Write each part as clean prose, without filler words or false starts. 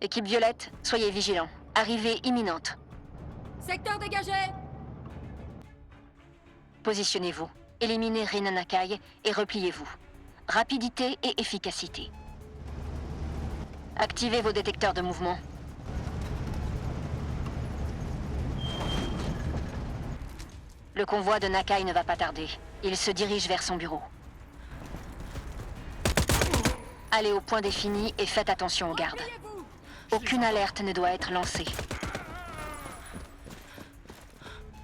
Équipe Violette, soyez vigilants. Arrivée imminente. Secteur dégagé! Positionnez-vous. Éliminez Rina Nakai et repliez-vous. Rapidité et efficacité. Activez vos détecteurs de mouvement. Le convoi de Nakai ne va pas tarder. Il se dirige vers son bureau. Allez au point défini et faites attention aux gardes. Aucune alerte ne doit être lancée.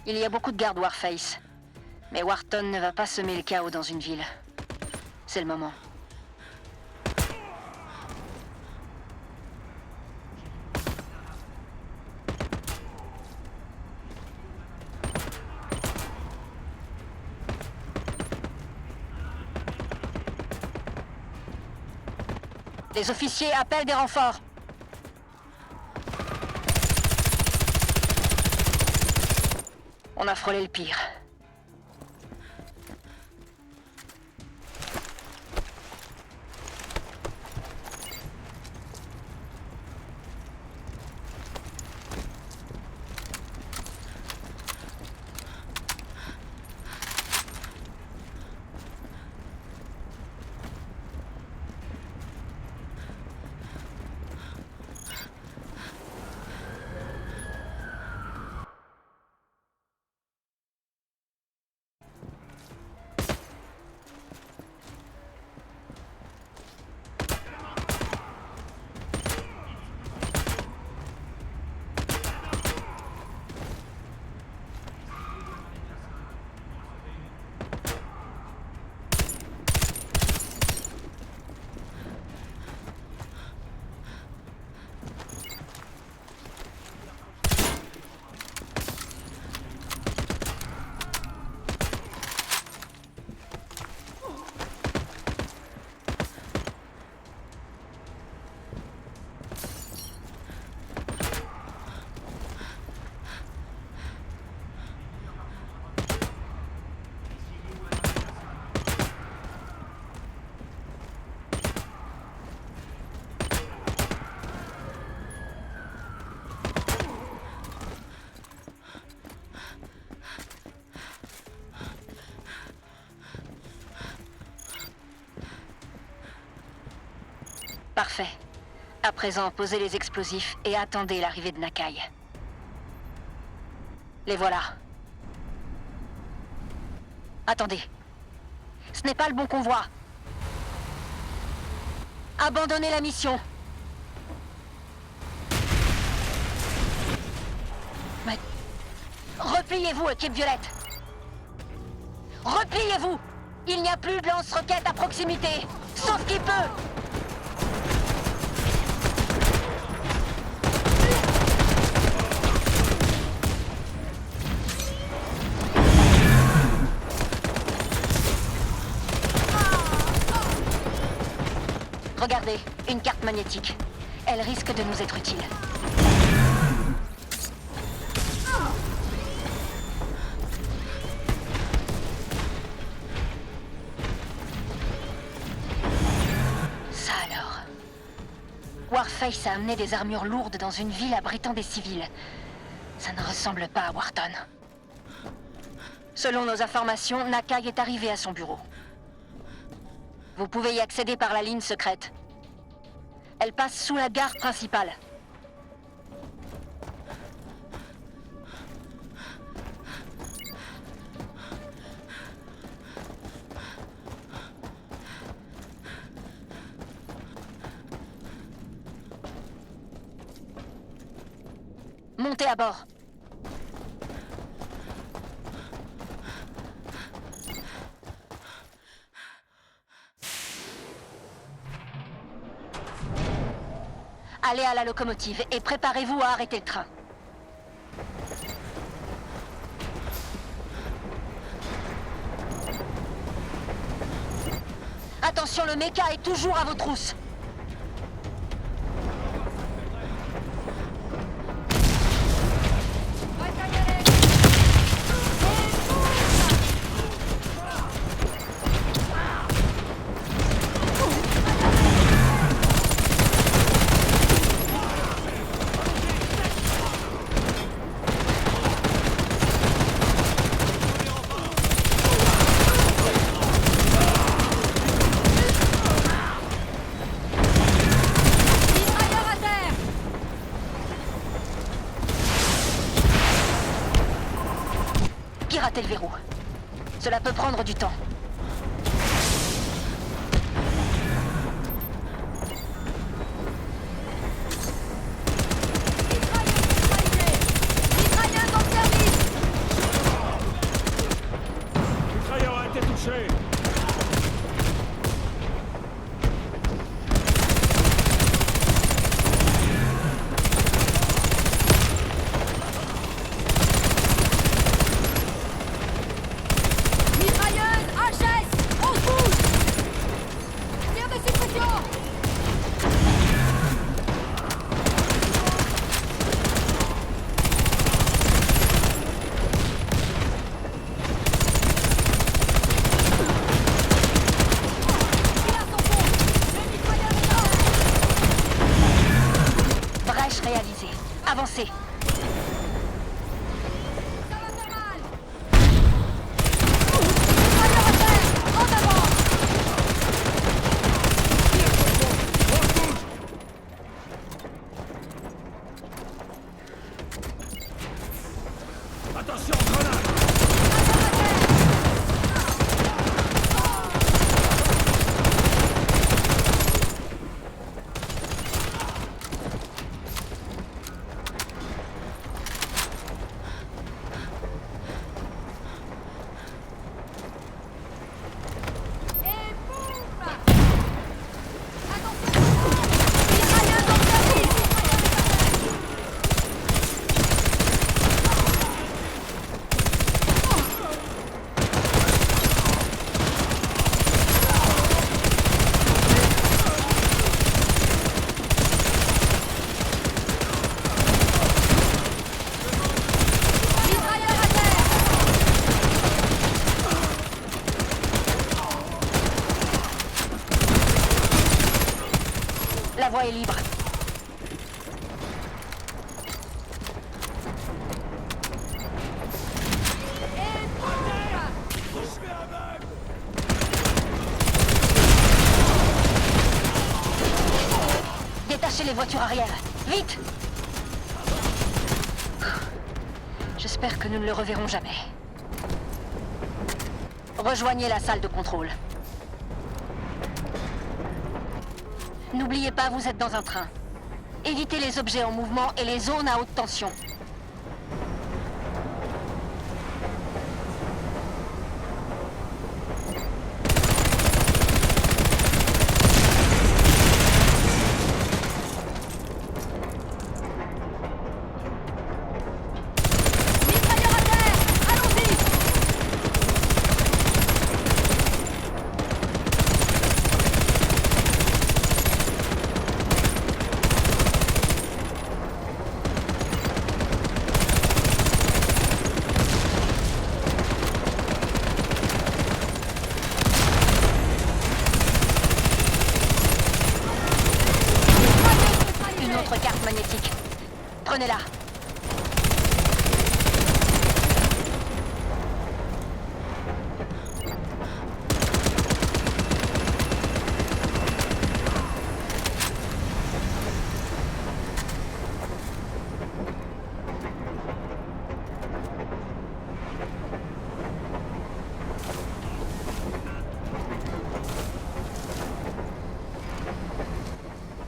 Il y a beaucoup de gardes Warface. Mais Wharton ne va pas semer le chaos dans une ville. C'est le moment. Les officiers appellent des renforts. On a frôlé le pire. Parfait. À présent, posez les explosifs et attendez l'arrivée de Nakai. Les voilà. Attendez. Ce n'est pas le bon convoi. Abandonnez la mission. Mais... Repliez-vous, équipe Violette. Repliez-vous. Il n'y a plus de lance-roquettes à proximité. Sauf qui peut. Regardez, une carte magnétique. Elle risque de nous être utile. Ça alors. Warface a amené des armures lourdes dans une ville abritant des civils. Ça ne ressemble pas à Wharton. Selon nos informations, Nakai est arrivé à son bureau. Vous pouvez y accéder par la ligne secrète. Elle passe sous la gare principale. Montez à bord. Allez à la locomotive et préparez-vous à arrêter le train. Attention, le méca est toujours à vos trousses. démonter le verrou. Cela peut prendre du temps. Mitrailleuse en service! Mitrailleur a été touché. Mitrailleuse HS! On se bouge! Tir de suppression! Tire à son fond! Le mitrailleur est là! Brèche réalisée. Avancez. Ça va faire mal! Mitrailleur à terre! En avant! Attention, grenade. Et boum! Attention! Mitrailleuse en service! Mitrailleur à terre! La voie est libre. Et boum! Je vais aveugle. Détachez les voitures arrière. Vite! J'espère que nous ne le reverrons jamais. Rejoignez la salle de contrôle. N'oubliez pas, vous êtes dans un train. Évitez les objets en mouvement et les zones à haute tension. Mitrailleur à terre! Allons-y! Une autre carte magnétique. Prenez-la.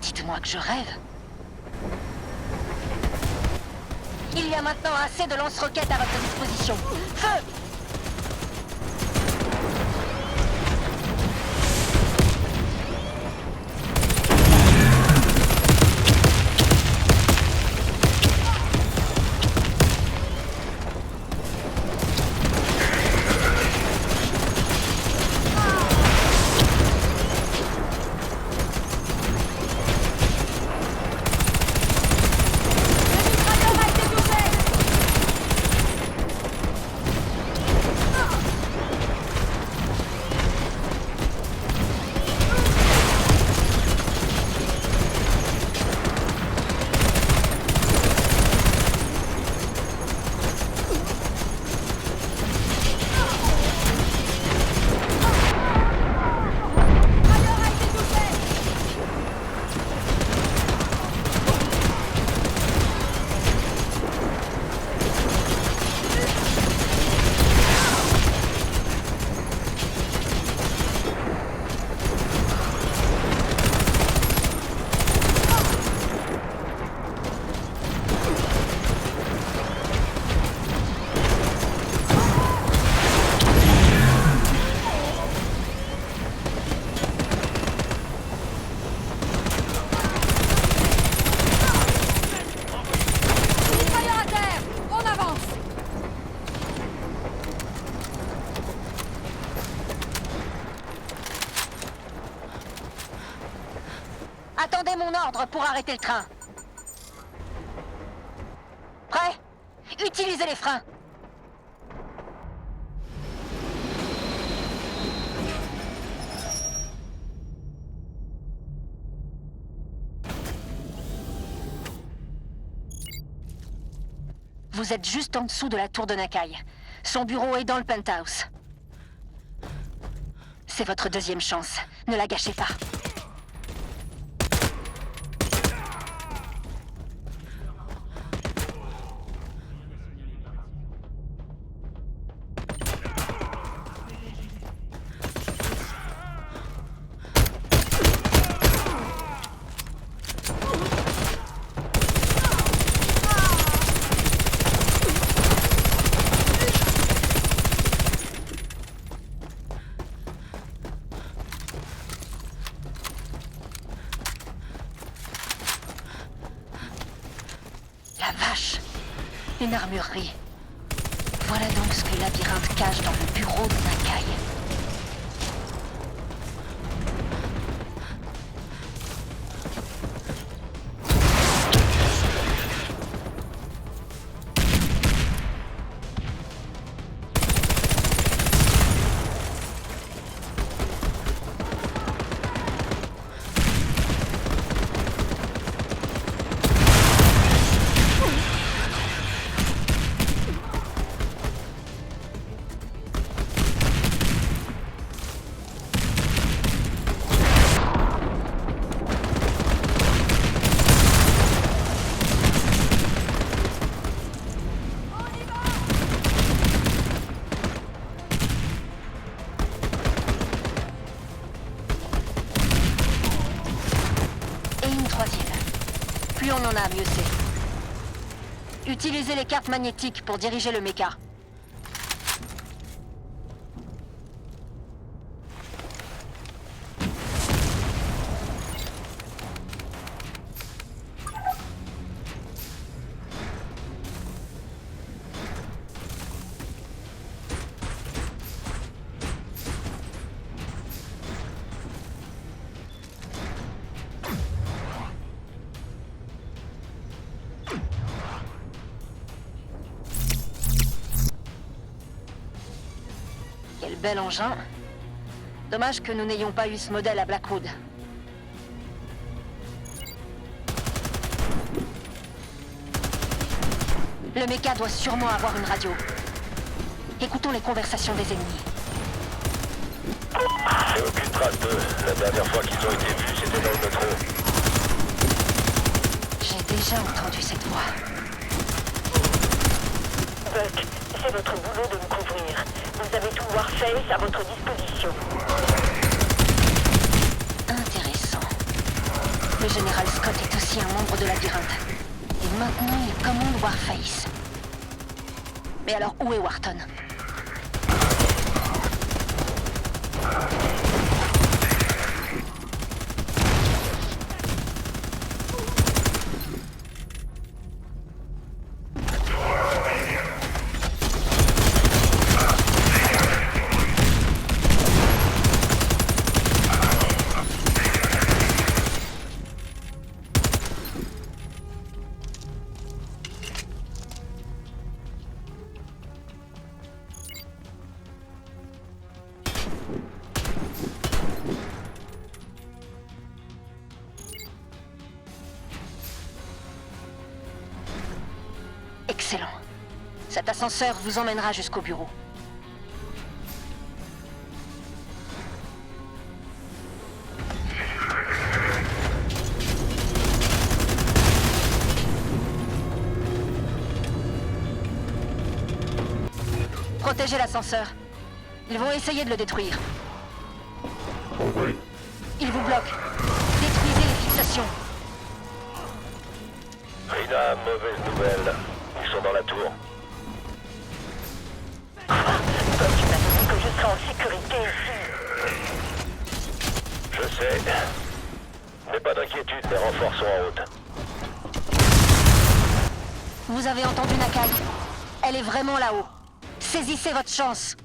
Dites-moi que je rêve. Il y a maintenant assez de lance-roquettes à votre disposition. Feu! Le mitrailleur a été doublé! Attendez mon ordre pour arrêter le train. Prêt? Utilisez les freins. Vous êtes juste en dessous de la tour de Nakai. Son bureau est dans le penthouse. C'est votre deuxième chance. Ne la gâchez pas. La vache! Une armurerie. Voilà donc ce que le labyrinthe cache dans le bureau de Nakai. Plus on en a, mieux c'est. Utilisez les cartes magnétiques pour diriger le méca. Quel bel engin. Dommage que nous n'ayons pas eu ce modèle à Blackwood. Le méca doit sûrement avoir une radio. Écoutons les conversations des ennemis. J'ai aucune trace d'eux. La dernière fois qu'ils ont été vus, c'était dans le métro. J'ai déjà entendu cette voix. Buck, c'est votre boulot de me couvrir. Vous avez tout Warface à votre disposition. Intéressant. Le général Scott est aussi un membre de Labyrinthe. Et maintenant, il commande Warface. Mais alors, où est Wharton? Excellent. Cet ascenseur vous emmènera jusqu'au bureau. Protégez l'ascenseur. Ils vont essayer de le détruire. Oui. Ils vous bloquent. Détruisez les fixations. Rina, mauvaise nouvelle. Ils sont dans la tour. Buck m'a dit que je serai en sécurité ici. Je sais. Mais pas d'inquiétude, les renforts sont en route. Vous avez entendu Nakai? Elle est vraiment là-haut. Saisissez votre chance.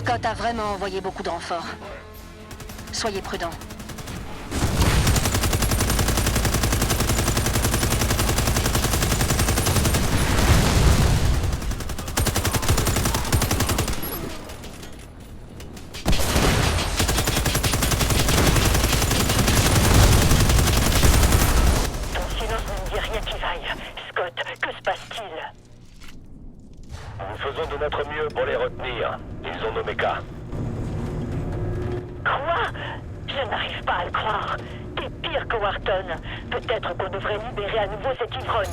Scott a vraiment envoyé beaucoup de renforts. Soyez prudents. Ton silence ne me dit rien qui vaille. Scott, que se passe-t-il? Nous faisons de notre mieux pour les retenir. Ils ont nos mechas. Quoi? Je n'arrive pas à le croire. T'es pire que Wharton. Peut-être qu'on devrait libérer à nouveau cet ivrogne.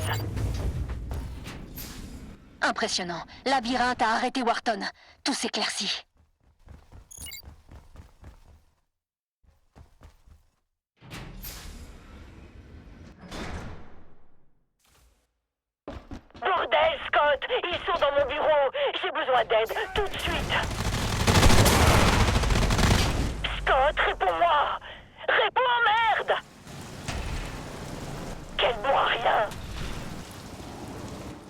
Impressionnant. Labyrinthe a arrêté Wharton. Tout s'éclaircit. Bordel, Scott! Ils sont dans mon bureau! J'ai besoin d'aide, tout de suite! Scott, réponds-moi! Réponds, merde! Quel bon à rien!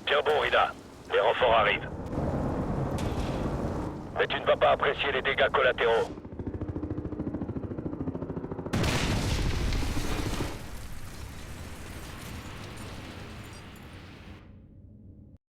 Tiens bon, Ida. Les renforts arrivent. Mais tu ne vas pas apprécier les dégâts collatéraux.